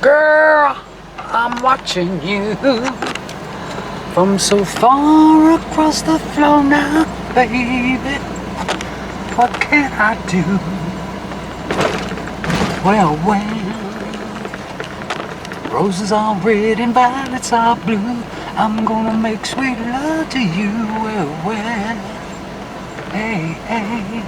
Girl, I'm watching you from so far across the floor now, baby. What can I do? Well, roses are red and violets are blue. I'm gonna make sweet love to you. Well, hey, hey.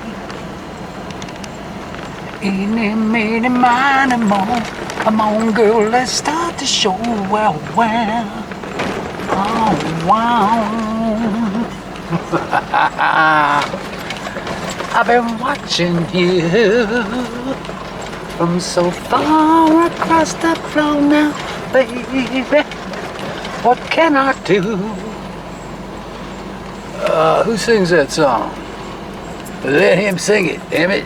Eeny, meeny, miny, moe. Come on, girl, let's start the show. Well, oh, wow. I've been watching you from so far across the floor now, baby. What can I do? Who sings that song? Let him sing it, damn it.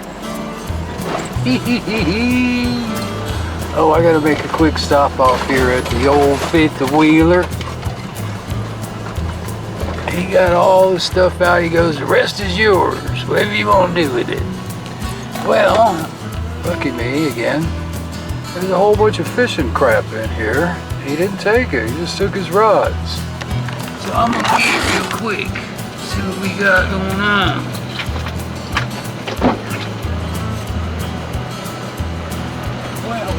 Oh, I gotta make a quick stop off here at the old fifth wheeler. He got all the stuff out. He goes, the rest is yours. Whatever you want to do with it. Well, lucky me again. There's a whole bunch of fishing crap in here. He didn't take it. He just took his rods. So I'm gonna get real quick. See what we got going on. Well,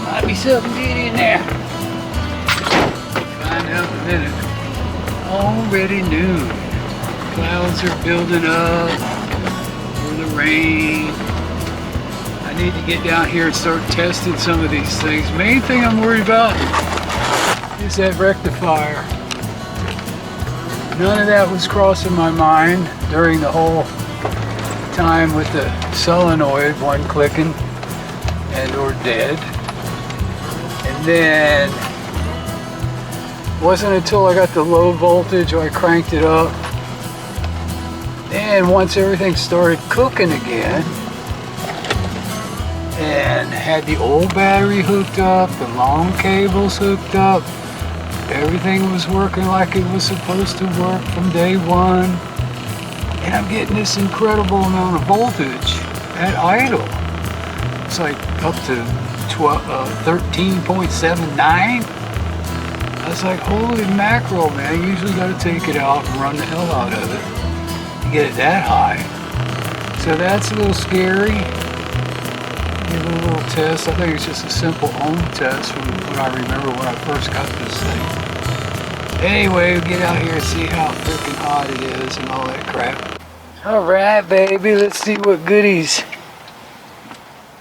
might be something good in there. Find out in a minute. Already noon. Clouds are building up for the rain. I need to get down here and start testing some of these things. Main thing I'm worried about is that rectifier. None of that was crossing my mind during the whole time with the solenoid, one clicking and or dead. And then it wasn't until I got the low voltage I cranked it up. And once everything started cooking again and had the old battery hooked up, the long cables hooked up, everything was working like it was supposed to work from day one. And I'm getting this incredible amount of voltage at idle. It's like up to 13.79. I was like, holy mackerel, man. You usually got to take it out and run the hell out of it to get it that high. So that's a little scary. Give it a little test. I think it's just a simple ohm test from what I remember when I first got this thing. Anyway, we'll get out here and see how freaking hot it is and all that crap. Alright, baby, let's see what goodies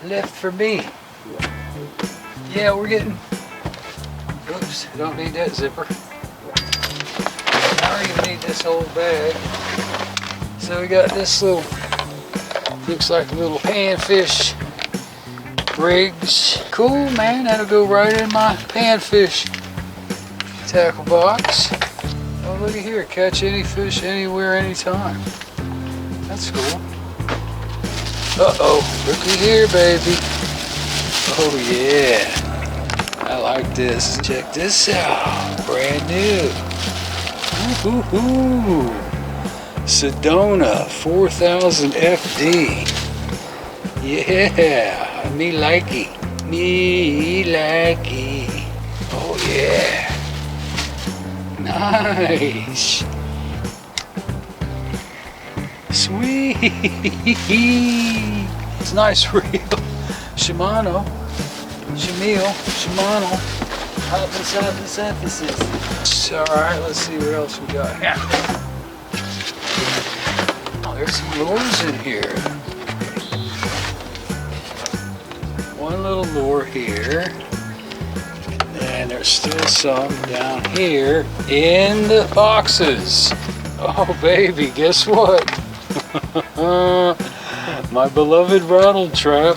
left for me. Yeah, we're getting... Oops, don't need that zipper. I don't even need this whole bag. So we got this little... Looks like a little panfish rigs. Cool, man, that'll go right in my panfish tackle box. Oh, look at here, catch any fish anywhere, anytime. That's cool. Uh-oh, looky here, baby. Oh yeah, I like this. Check this out, brand new. Ooh, Sedona 4000 FD. Yeah, me likey. Me likey. Oh yeah. Nice. Sweet. It's a nice reel. Shimano. Hot emphasis. Alright, let's see what else we got here. Oh, there's some lures in here. One little lure here. And there's still some down here in the boxes. Oh baby, guess what? My beloved rattle trap.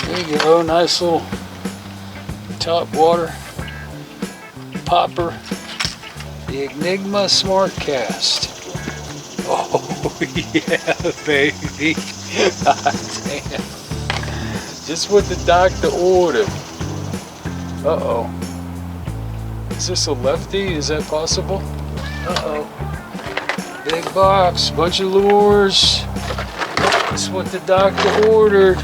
There you go, nice little top water popper. The Enigma Smart Cast. Oh yeah, baby. God damn. Just what the doctor ordered. Uh-oh. Is this a lefty? Is that possible? Uh-oh. Big box, bunch of lures. That's what the doctor ordered.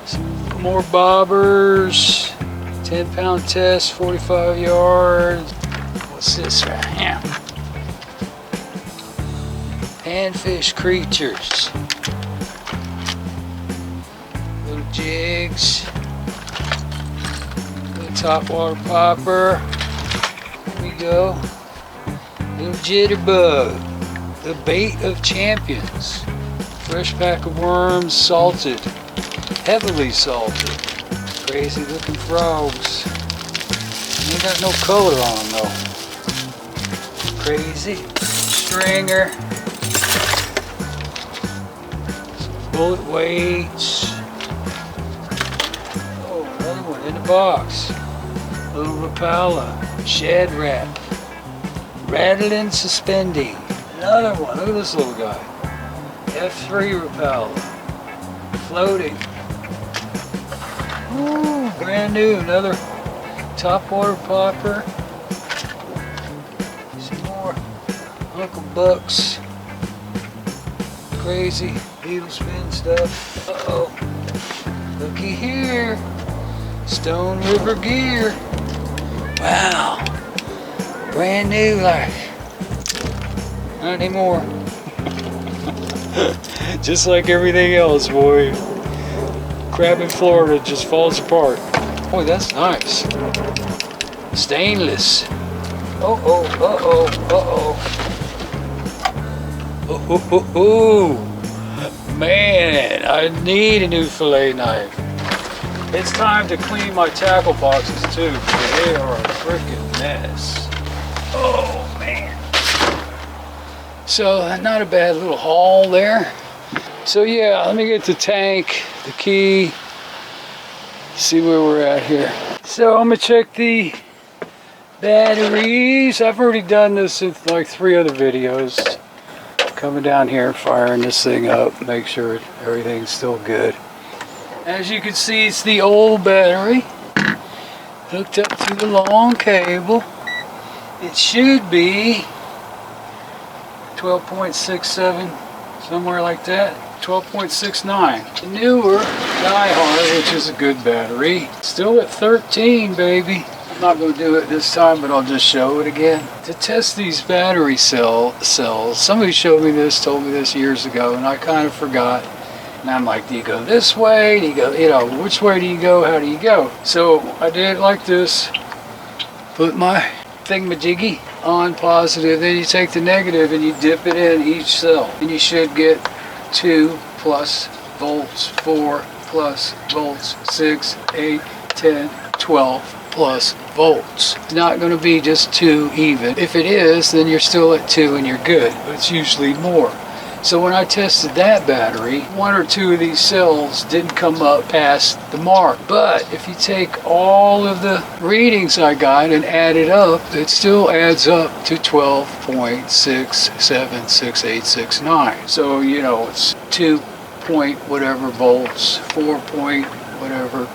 So More bobbers. 10-pound test, 45 yards. What's this right here? Panfish creatures. Little jigs. Little topwater popper. Here we go. Little jitterbug. The bait of champions. Fresh pack of worms, salted. Heavily salted. Crazy looking frogs. Ain't got no color on them though. Crazy. Stringer. Some bullet weights. Oh, another one in the box. Little Rapala. Shad wrap. Rattling suspending. Another one. Look at this little guy. F3 Rapala. Floating. Ooh, brand new, another topwater popper. Some more Uncle Buck's crazy needle spin stuff. Uh-oh. Looky here. Stone River gear. Wow. Brand new, like. Not anymore. Just like everything else, boy. Crab in Florida just falls apart. Boy, that's nice. Stainless. Uh-oh, uh-oh, uh-oh. Oh, man, I need a new fillet knife. It's time to clean my tackle boxes too, because they are a freaking mess. Oh, man. So, not a bad little haul there. So yeah, let me get the tank, the key, see where we're at here. So I'm gonna check the batteries. I've already done this in like 3 other videos. Coming down here, firing this thing up, make sure everything's still good. As you can see, it's the old battery, hooked up to the long cable. It should be 12.67, somewhere like that. 12.69. The newer Die-Hard, which is a good battery, still at 13, baby. I'm not going to do it this time, but I'll just show it again. To test these battery cells, somebody showed me this, told me this years ago, and I kind of forgot. And I'm like, do you go this way? Do you go, which way do you go? How do you go? So I did it like this. Put my thingamajiggy on positive, then you take the negative and you dip it in each cell. And you should get 2 plus volts, 4 plus volts, 6, 8, 10, 12 plus volts. It's not going to be just 2 even. If it is, then you're still at 2 and you're good. But it's usually more. So when I tested that battery, 1 or 2 of these cells didn't come up past the mark. But if you take all of the readings I got and add it up, it still adds up to 12.676869. So, you know, it's 2 point whatever volts, 4 point whatever,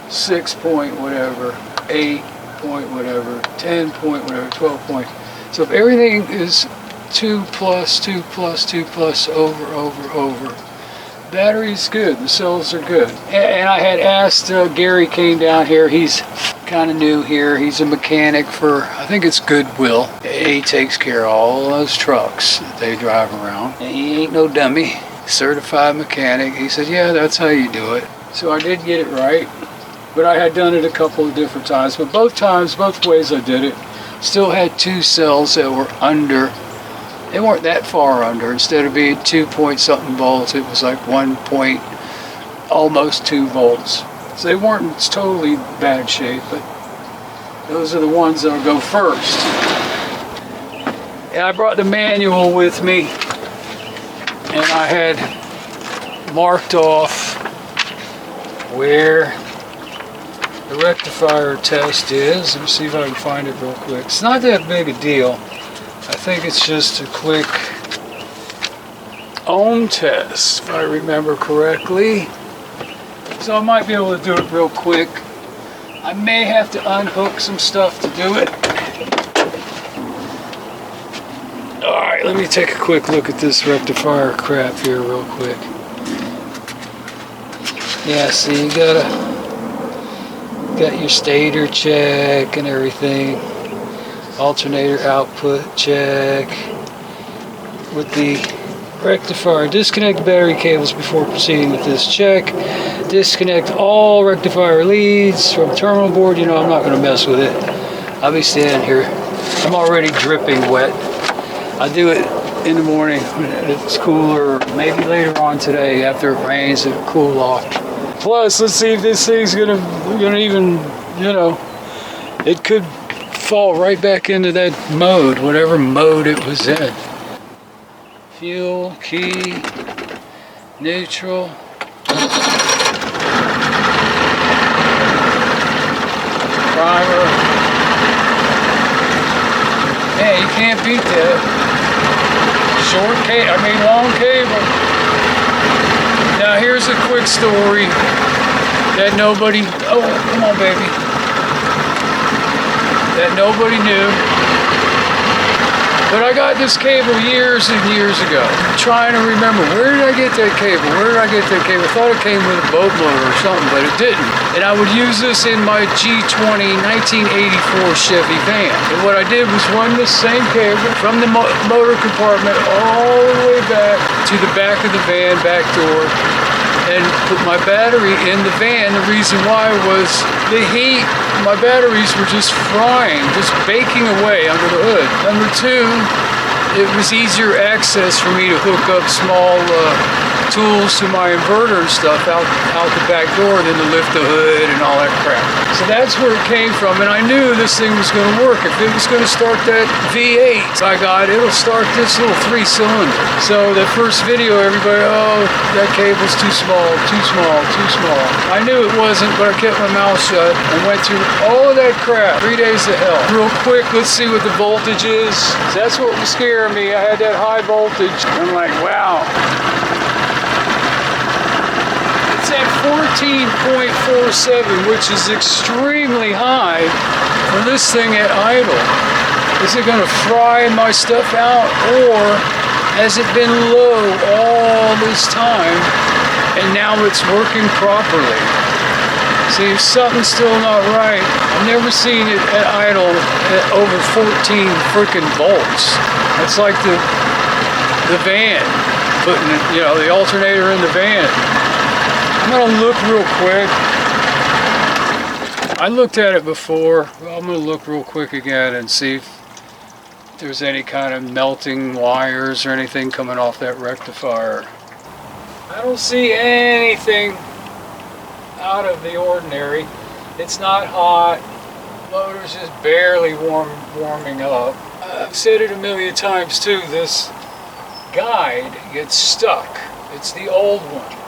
6 point whatever, 8 point whatever, 10 point whatever, 12 point. So if everything is 2 plus, 2 plus, 2 plus, over. Battery's good, the cells are good. And I had asked, Gary came down here, he's kind of new here, he's a mechanic for, I think it's Goodwill. He takes care of all those trucks that they drive around. And he ain't no dummy, certified mechanic. He said, yeah, that's how you do it. So I did get it right, but I had done it a couple of different times. But both times, both ways I did it, still had 2 cells that were under. They weren't that far under. Instead of being 2 point something volts, it was like 1 point, almost 2 volts. So they weren't in totally bad shape, but those are the ones that'll go first. And I brought the manual with me, and I had marked off where the rectifier test is. Let me see if I can find it real quick. It's not that big a deal. I think it's just a quick ohm test, if I remember correctly. So I might be able to do it real quick. I may have to unhook some stuff to do it. Alright, let me take a quick look at this rectifier crap here real quick. Yeah, see, you got your stator check and everything. Alternator output check. With the rectifier, disconnect the battery cables before proceeding with this check. Disconnect all rectifier leads from terminal board. You know, I'm not going to mess with it. I'll be standing here. I'm already dripping wet. I do it in the morning when it's cooler, maybe later on today after it rains, it'll cool off. Plus, let's see if this thing's gonna even, you know, it could fall right back into that mode, whatever mode it was in. Fuel, key, neutral. Primer. Man, you can't beat that. Short cable, long cable. Now here's a quick story that nobody, oh, come on baby, that nobody knew. But I got this cable years and years ago. I'm trying to remember, where did I get that cable? Where did I get that cable? I thought it came with a boat motor or something, but it didn't. And I would use this in my G20 1984 Chevy van. And what I did was run this same cable from the motor compartment all the way back to the back of the van, back door, and put my battery in the van. The reason why was the heat. My batteries were just frying, just baking away under the hood. Number two, it was easier access for me to hook up small tools to my inverter and stuff out the back door than to lift the hood and all that crap. So that's where it came from, and I knew this thing was going to work. If it was going to start that V8 I got, it'll start this little 3-cylinder. So that first video, everybody, oh, that cable's too small, too small, too small. I knew it wasn't, but I kept my mouth shut and went through all of that crap. 3 days of hell. Real quick, let's see what the voltage is. That's what was scaring me. I had that high voltage. I'm like, wow. It's at 14.47, which is extremely high for this thing at idle. Is it going to fry my stuff out, or has it been low all this time and now it's working properly? See, something's still not right. I've never seen it at idle at over 14 freaking volts. It's like the van, putting it, you know, the alternator in the van. I'm gonna look real quick. I looked at it before. Well, I'm gonna look real quick again and see if there's any kind of melting wires or anything coming off that rectifier. I don't see anything out of the ordinary. It's not hot. Motor's just barely warming up. I've said it a million times too. This guide gets stuck. It's the old one.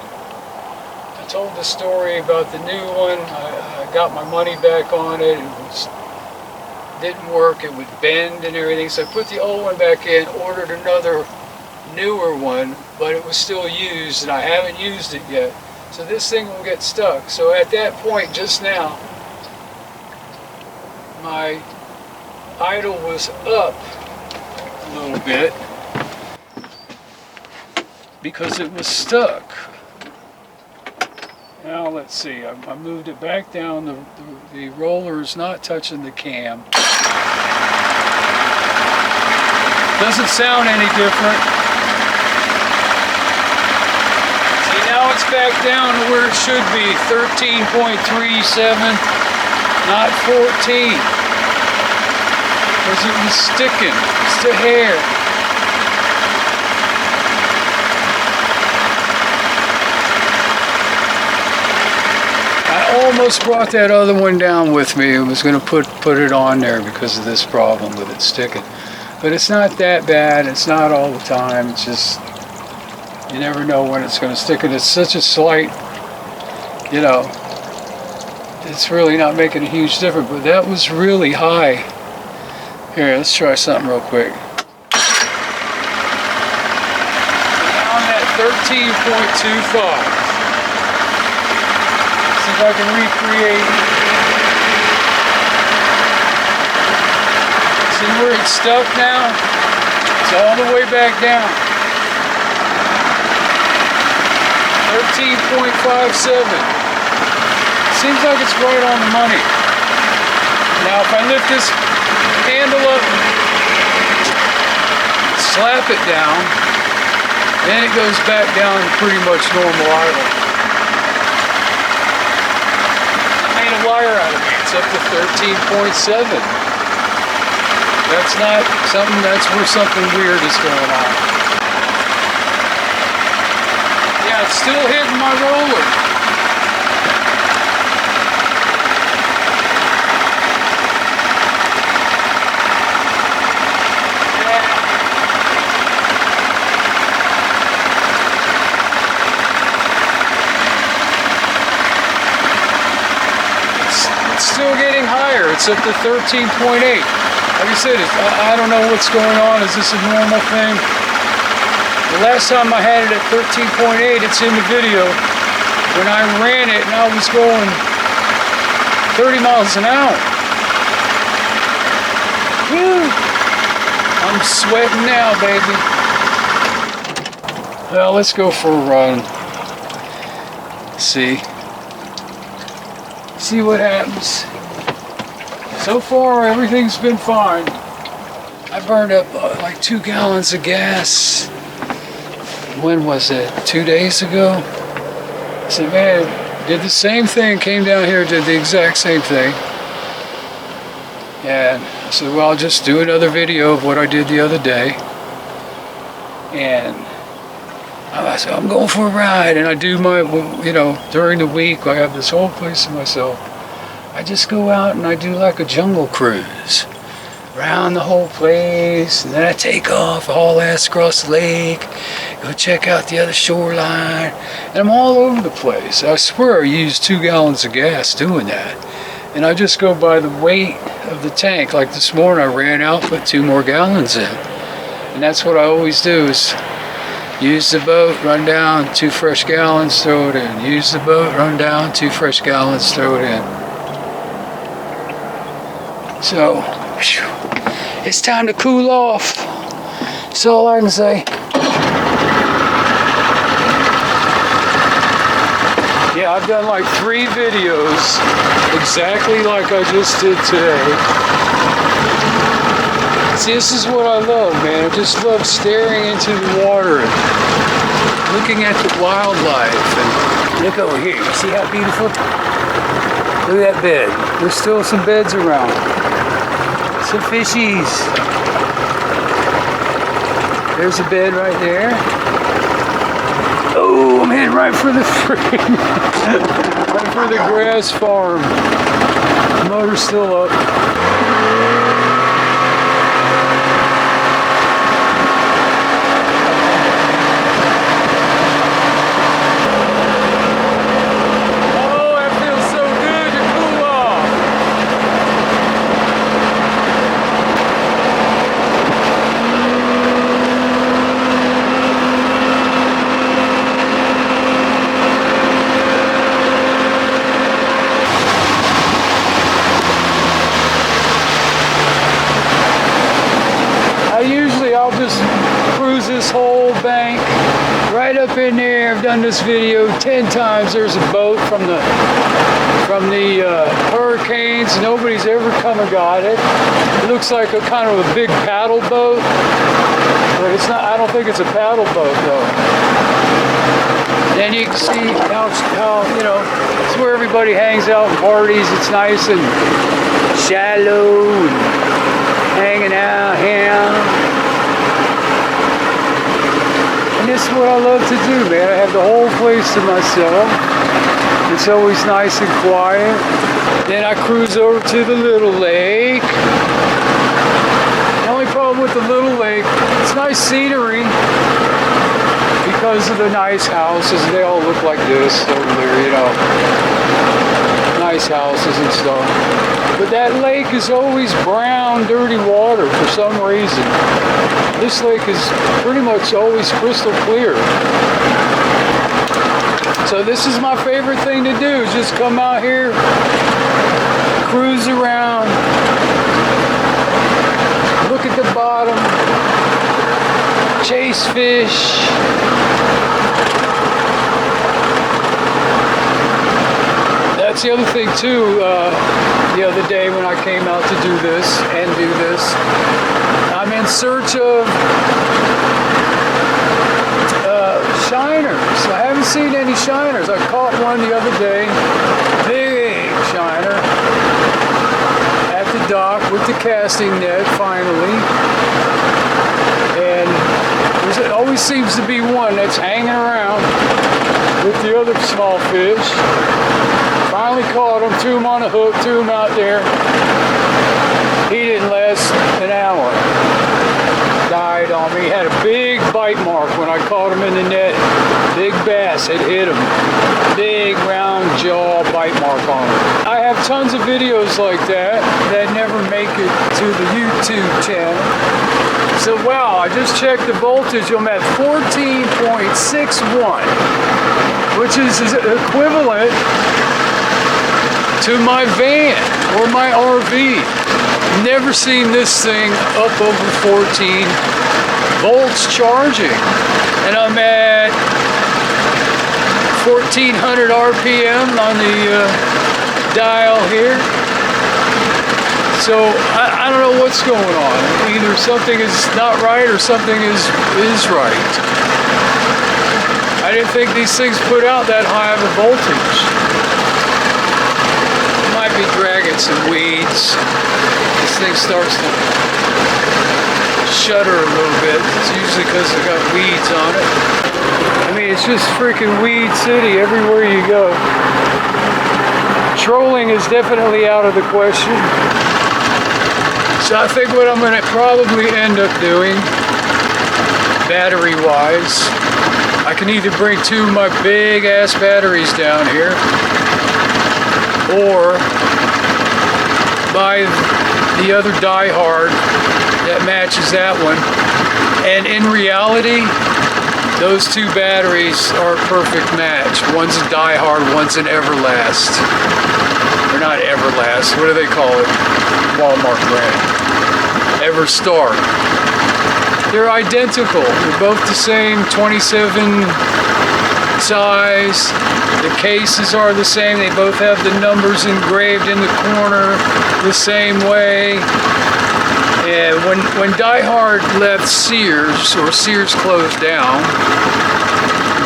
I told the story about the new one. I got my money back on it. Didn't work. It would bend and everything. So I put the old one back in, ordered another newer one, but it was still used and I haven't used it yet. So this thing will get stuck. So at that point just now, my idle was up a little bit because it was stuck. Now let's see, I moved it back down. The roller is not touching the cam. Doesn't sound any different. See, now it's back down to where it should be, 13.37, not 14. Because it was sticking. It's the hair. I almost brought that other one down with me. I was going to put it on there because of this problem with it sticking. But it's not that bad. It's not all the time. It's just, you never know when it's going to stick. And it's such a slight, you know, it's really not making a huge difference. But that was really high. Here, let's try something real quick. Now I'm at 13.25. See if I can recreate. See where it's stuck now? It's all the way back down. 13.57. Seems like it's right on the money. Now if I lift this handle up, slap it down, then it goes back down to pretty much normal idle. I made a liar out of me. It's up to 13.7. That's not something, that's where something weird is going on. Yeah, it's still hitting my roller. Still getting higher. It's up to 13.8. Like I said, I don't know what's going on. Is this a normal thing? The last time I had it at 13.8, it's in the video, when I ran it and I was going 30 miles an hour. Woo! I'm sweating now, baby. Well, let's go for a run. See what happens. So far, everything's been fine. I burned up like 2 gallons of gas. When was it? 2 days ago? I said, man, did the same thing, came down here, did the exact same thing. And I said, well, I'll just do another video of what I did the other day. And I said, I'm going for a ride, and I do my, you know, during the week, I have this whole place to myself. I just go out and I do like a jungle cruise around the whole place, and then I take off, haul ass across the lake, go check out the other shoreline, and I'm all over the place. I swear I used 2 gallons of gas doing that, and I just go by the weight of the tank. Like this morning, I ran out, put 2 more gallons in, and that's what I always do is use the boat, run down, 2 fresh gallons, throw it in. Use the boat, run down, 2 fresh gallons, throw it in. So, it's time to cool off. That's all I can say. Yeah, I've done like 3 videos exactly like I just did today. See, this is what I love, man. I just love staring into the water and looking at the wildlife. And look over here. You see how beautiful? Look at that bed. There's still some beds around. Some fishies. There's a bed right there. Oh, I'm heading right for the right for the grass farm. The motor's still up. I'll just cruise this whole bank right up in there. I've done this video 10 times. There's a boat from the hurricanes. Nobody's ever come and got it. It looks like a kind of a big paddle boat, but it's not. I don't think it's a paddle boat though. Then you can see how you know, it's where everybody hangs out and parties. It's nice and shallow and hanging out here. And this is what I love to do, man. I have the whole place to myself. It's always nice and quiet. Then I cruise over to the little lake. The only problem with the little lake, it's nice scenery because of the nice houses. They all look like this over there, you know. Nice houses and stuff. But that lake is always brown, dirty water for some reason. This lake is pretty much always crystal clear. So this is my favorite thing to do, is just come out here, cruise around, look at the bottom, chase fish. that's the other thing too. The other day when I came out to do this, I'm in search of shiners. I haven't seen any shiners. I caught one the other day, big shiner, at the dock with the casting net finally. And there always seems to be one that's hanging around with the other small fish. Finally caught him, 2 on a hook, 2 out there. He didn't last an hour. Died on me. He had a big bite mark when I caught him in the net. Big bass had hit him. Big round jaw bite mark on him. I have tons of videos like that never make it to the YouTube channel. So wow, I just checked the voltage. I'm at 14.61, which is equivalent to my van or my RV. Never seen this thing up over 14 volts charging, and I'm at 1400 RPM on the dial here. So I don't know what's going on. Either something is not right or something is right. I didn't think these things put out that high of a voltage. Might be dragging some weeds. This thing starts to shudder a little bit. It's usually because it's got weeds on it. I mean, it's just freaking weed city everywhere you go. Trolling is definitely out of the question. So I think what I'm going to probably end up doing, battery-wise, I can either bring 2 of my big-ass batteries down here, or buy the other die-hard that matches that one. And in reality, those 2 batteries are a perfect match. One's a die-hard, one's an Everlast. They're not Everlast, what do they call it? Walmart brand. Everstar. They're identical. They're both the same 27 size. The cases are the same. They both have the numbers engraved in the corner the same way. And when Die Hard left Sears, or Sears closed down,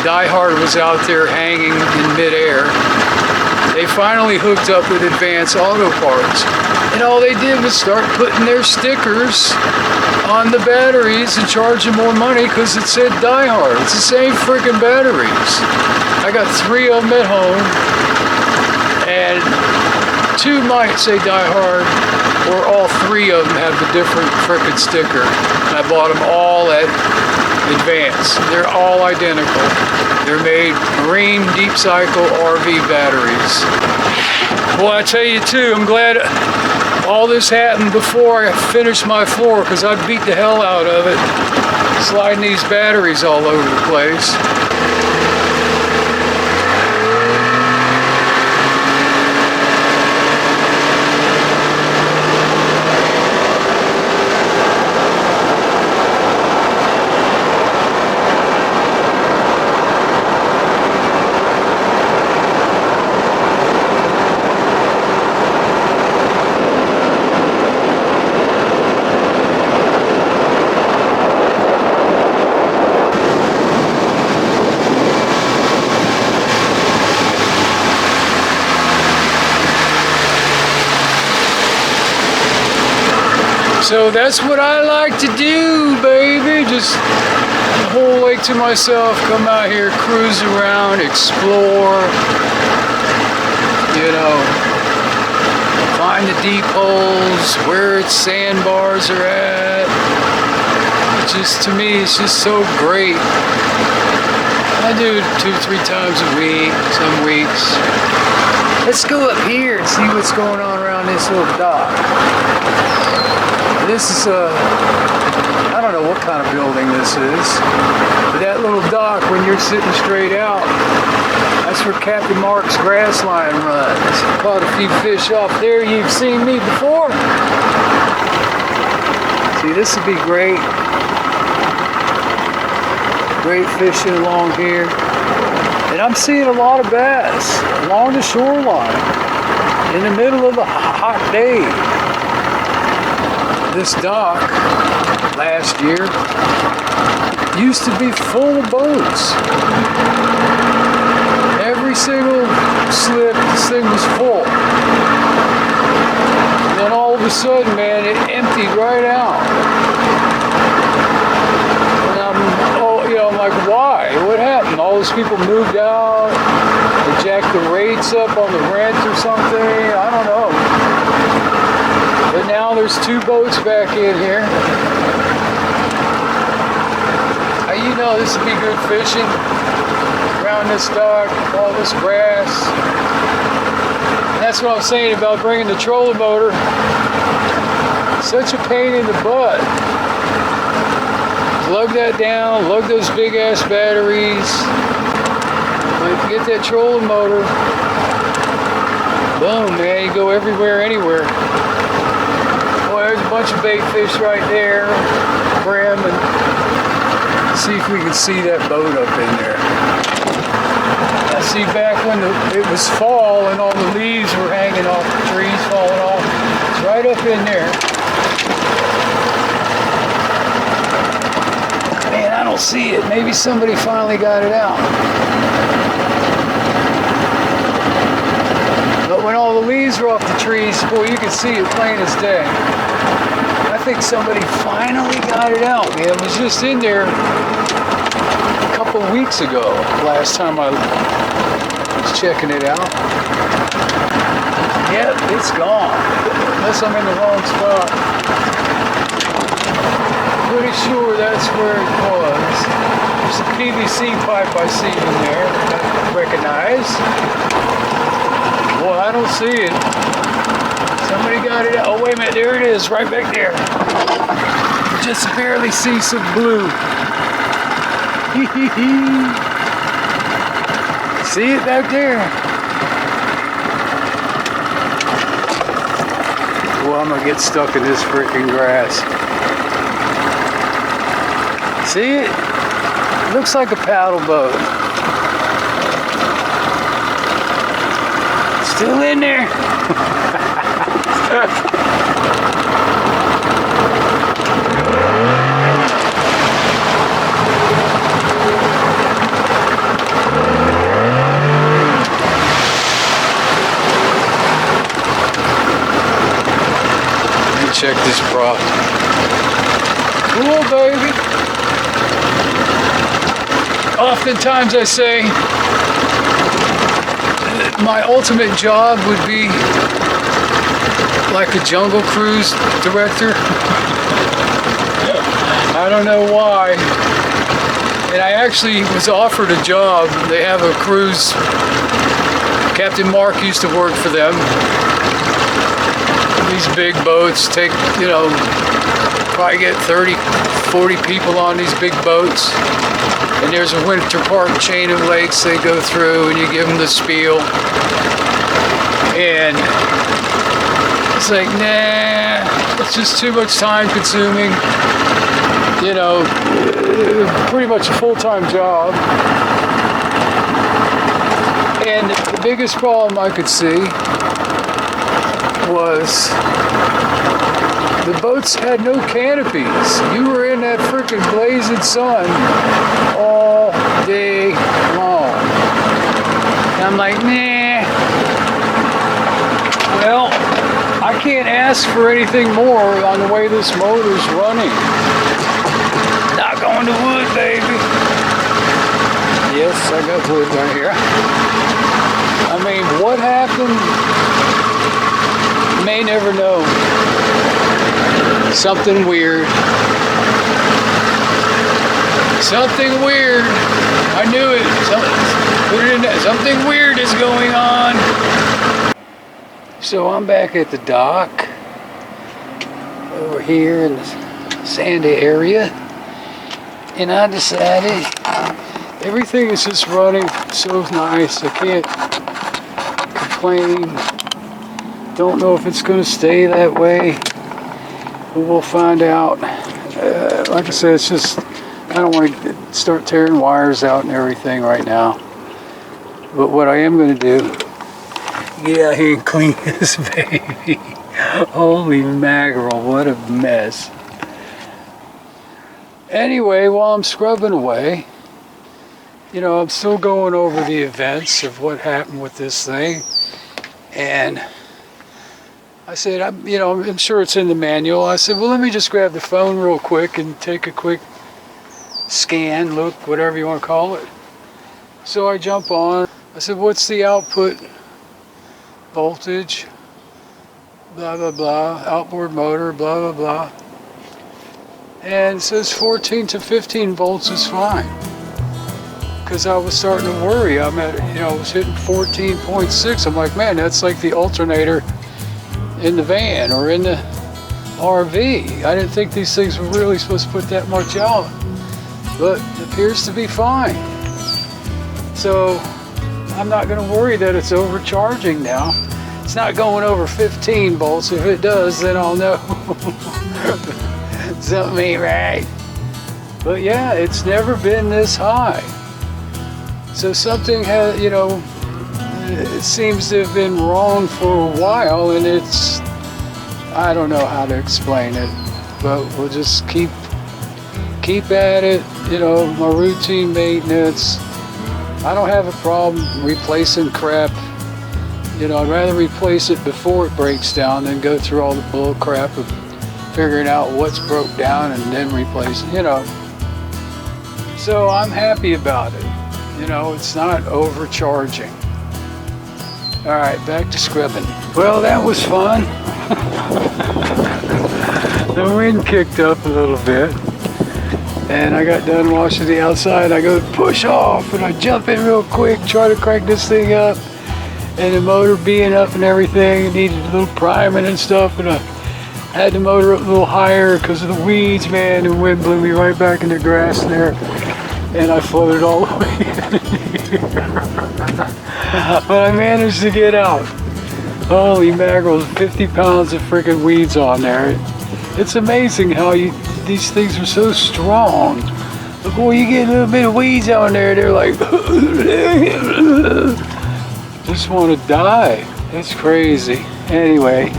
Die Hard was out there hanging in midair. They finally hooked up with Advance Auto Parts, and all they did was start putting their stickers on the batteries and charging more money because it said Die Hard. It's the same freaking batteries. I got 3 of them at home, and 2 might say Die Hard, or all 3 of them have the different frickin' sticker. And I bought them all at Advance. They're all identical. They're made marine deep cycle RV batteries. Well, I tell you too, I'm glad all this happened before I finished my floor, because I beat the hell out of it sliding these batteries all over the place. So that's what I like to do, baby. Just the whole lake to myself, come out here, cruise around, explore, you know, find the deep holes, where its sandbars are at. Just, to me, it's just so great. I do it 2-3 times a week, some weeks. Let's go up here and see what's going on around this little dock. This is I don't know what kind of building this is, but that little dock, when you're sitting straight out, that's where Captain Mark's grass line runs. Caught a few fish off there. You've seen me before. See, this would be great. Great fishing along here. And I'm seeing a lot of bass along the shoreline in the middle of a hot day. This dock last year used to be full of boats. Every single slip, this thing was full. And then all of a sudden, man, it emptied right out. And I'm like, why? What happened? All those people moved out, they jacked the rates up on the rent or something. I don't know. But now there's 2 boats back in here. You know this would be good fishing around this dock, all this grass. And that's what I'm saying about bringing the trolling motor. Such a pain in the butt. Lug that down, lug those big ass batteries. But if you get that trolling motor, boom, man, you go everywhere, anywhere. Boy, there's a bunch of bait fish right there, brim, and see if we can see that boat up in there. I see back when it was fall and all the leaves were hanging off the trees, falling off. It's right up in there. Man, I don't see it. Maybe somebody finally got it out. But when all the leaves were off the trees, boy, you could see it plain as day. I think somebody finally got it out, man. It was just in there a couple of weeks ago, last time I was checking it out. Yep, it's gone. Unless I'm in the wrong spot. Pretty sure that's where it was. There's a PVC pipe I see in there that I recognize. Boy, I don't see it. Somebody got it out. Oh, wait a minute. There it is, right back there. Just barely see some blue. See it back there? Well, I'm going to get stuck in this freaking grass. See it? Looks like a paddle boat. Still in there. Let me check this prop. Cool, baby. Oftentimes I say my ultimate job would be like a Jungle Cruise director. I don't know why. And I actually was offered a job. They have a cruise. Captain Mark used to work for them. These big boats take, probably get 30, 40 people on these big boats. And there's a winter park chain of lakes they go through, and you give them the spiel. And it's like, nah, it's just too much time consuming. Pretty much a full-time job. And the biggest problem I could see was the boats had no canopies. You were in that freaking blazing sun all day long. And I'm like, nah. Well, I can't ask for anything more on the way this motor's running. Knock on the wood, baby. Yes, I got wood right here. I mean, what happened? May never know. Something weird. Something weird. I knew it. Put it in there. Something weird is going on. So I'm back at the dock over here in the sandy area, and I decided everything is just running so nice. I can't complain. Don't know if it's going to stay that way, but we'll find out. Like I said, it's just, I don't want to start tearing wires out and everything right now. But what I am going to do, get out here and clean this baby. Holy mackerel, what a mess. Anyway, while I'm scrubbing away, you know, I'm still going over the events of what happened with this thing. And I said, I'm sure it's in the manual. I said, well, let me just grab the phone real quick and take a quick scan, look, whatever you want to call it. So I jump on. I said, what's the output voltage? Blah, blah, blah. Outboard motor, blah, blah, blah. And it says 14 to 15 volts is fine. Because I was starting to worry. I was hitting 14.6. I'm like, man, that's like the alternator in the van or in the RV. I didn't think these things were really supposed to put that much out. But it appears to be fine. So I'm not going to worry that it's overcharging now. It's not going over 15 volts. If it does, then I'll know something ain't right. But yeah, it's never been this high. So something has, it seems to have been wrong for a while, and I don't know how to explain it, but we'll just keep at it, my routine maintenance. I don't have a problem replacing crap. I'd rather replace it before it breaks down than go through all the bull crap of figuring out what's broke down and then replace it, So I'm happy about it. It's not overcharging. All right, back to scrubbing. Well, that was fun. The wind kicked up a little bit. And I got done washing the outside. I go to push off and I jump in real quick, try to crank this thing up. And the motor being up and everything, it needed a little priming and stuff. And I had the motor up a little higher because of the weeds, man. The wind blew me right back in the grass there. And I floated all the way in here. But I managed to get out. Holy mackerel, 50 pounds of freaking weeds on there. It's amazing how these things are so strong. But boy, you get a little bit of weeds on there, they're like, just want to die. It's crazy. Anyway,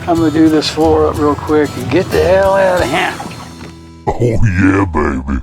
I'm gonna do this floor up real quick and get the hell out of here. Oh yeah, baby.